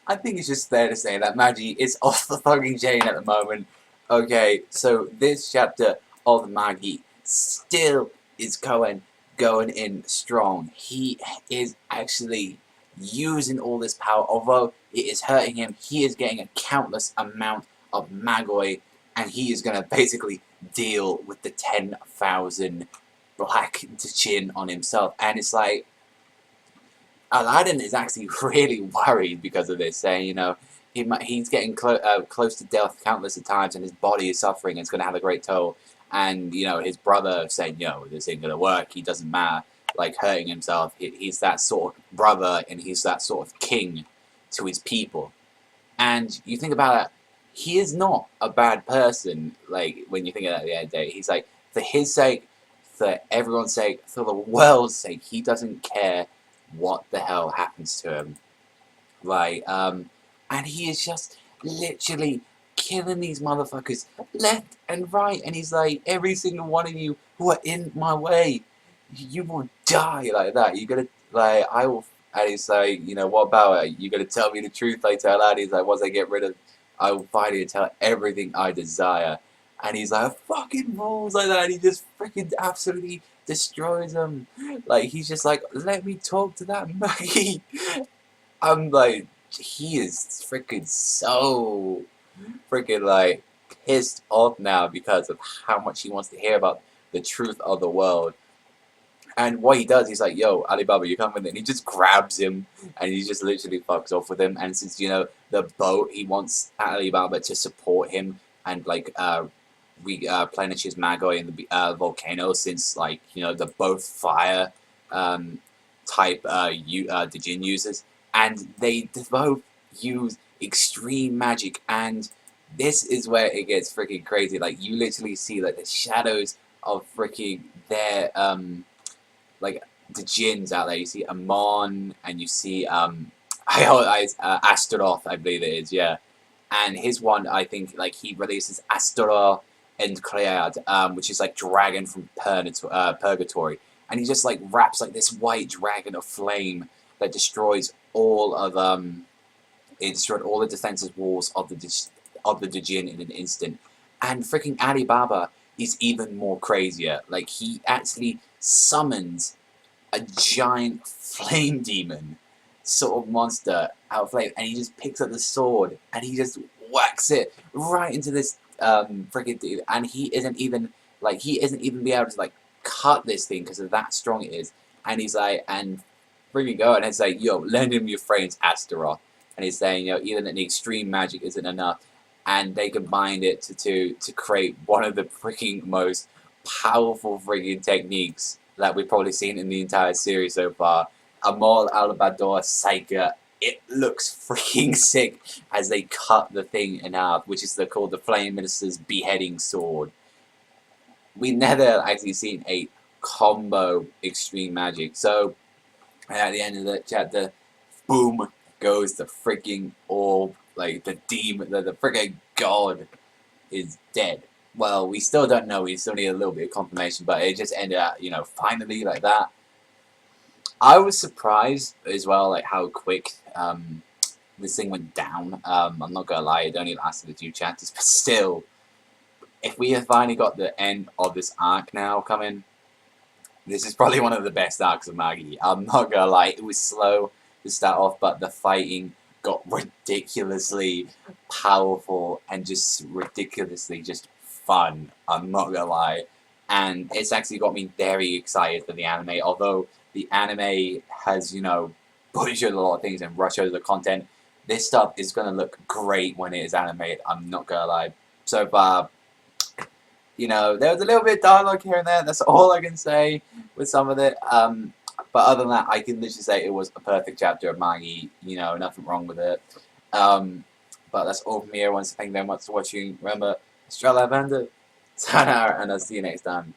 I think it's just fair to say that Magi is off the fucking chain at the moment. Okay, so this chapter of Magi still is going in strong. He is actually using all this power, although it is hurting him. He is getting a countless amount of Magoi, and he is gonna basically deal with the 10,000 black Jin on himself. And it's like, Aladdin is actually really worried because of this, saying, you know, he's getting close to death countless of times, and his body is suffering, and it's going to have a great toll. And, you know, his brother saying, yo, this ain't going to work, he doesn't matter, like, hurting himself. He's that sort of brother, and he's that sort of king to his people. And you think about it, he is not a bad person, like, when you think of it at the end of the day. He's like, for his sake, for everyone's sake, for the world's sake, he doesn't care what the hell happens to him. Like, and he is just literally killing these motherfuckers left and right. And he's like, every single one of you who are in my way, you will die like that. You're gonna, like, I will. And he's like, you know, what about it? You're gonna tell me the truth, I tell lad. He's like, once I get rid of, I will finally tell everything I desire. And he's like, fucking rules like that. And he just freaking absolutely destroys them. Like, he's just like, let me talk to that Maggie. I'm like, he is freaking so freaking like pissed off now because of how much he wants to hear about the truth of the world. And what he does, he's like, yo, Alibaba, you come with it. And he just grabs him and he just literally fucks off with him. And since, you know, the boat, he wants Alibaba to support him and, like, replenish his Magoi in the volcano, since, like, you know, the both fire type the Jin uses. And they both use extreme magic, and this is where it gets freaking crazy. Like, you literally see, like, the shadows of freaking their like the Jins out there. You see Amon, and you see Astaroth, I believe it is, yeah. And his one, I think, like, he releases Astaroth and Clead, which is like dragon from Purgatory, and he just like wraps like this white dragon of flame that destroys all of it destroyed all the defensive walls of the Djinn in an instant. And freaking Alibaba is even more crazier. Like, he actually summons a giant flame demon sort of monster out of flame, and he just picks up the sword and he just whacks it right into this freaking dude, and he isn't even be able to like cut this thing because of that strong it is. And he's like, and freaking go, and it's like, yo, lend him your frames, Astaroth. And he's saying, you know, even the extreme magic isn't enough, and they combined it to create one of the freaking most powerful freaking techniques that we've probably seen in the entire series so far. Amol, Badol, Saiqa. It looks freaking sick as they cut the thing in half, which is called the Flame Minister's beheading sword. We never actually seen a combo extreme magic. So at the end of the chapter, boom goes the freaking orb, like the demon, the freaking god is dead. Well, we still don't know. We still need a little bit of confirmation, but it just ended up, you know, finally like that. I was surprised as well, like how quick this thing went down. I'm not gonna lie, it only lasted a few chapters, but still, if we have finally got the end of this arc now coming, this is probably one of the best arcs of Magi. I'm not gonna lie, it was slow to start off, but the fighting got ridiculously powerful and just ridiculously just fun. I'm not gonna lie, and it's actually got me very excited for the anime. Although the anime has, you know, butchered a lot of things and rushed over the content, this stuff is gonna look great when it is animated. I'm not gonna lie. So far, you know, there was a little bit of dialogue here and there. That's all I can say with some of it. But other than that, I can literally say it was a perfect chapter of Magi. You know, nothing wrong with it. But that's all from me, everyone. So thank you very much for watching. Remember, Strala Banda, Sayonara, and I'll see you next time.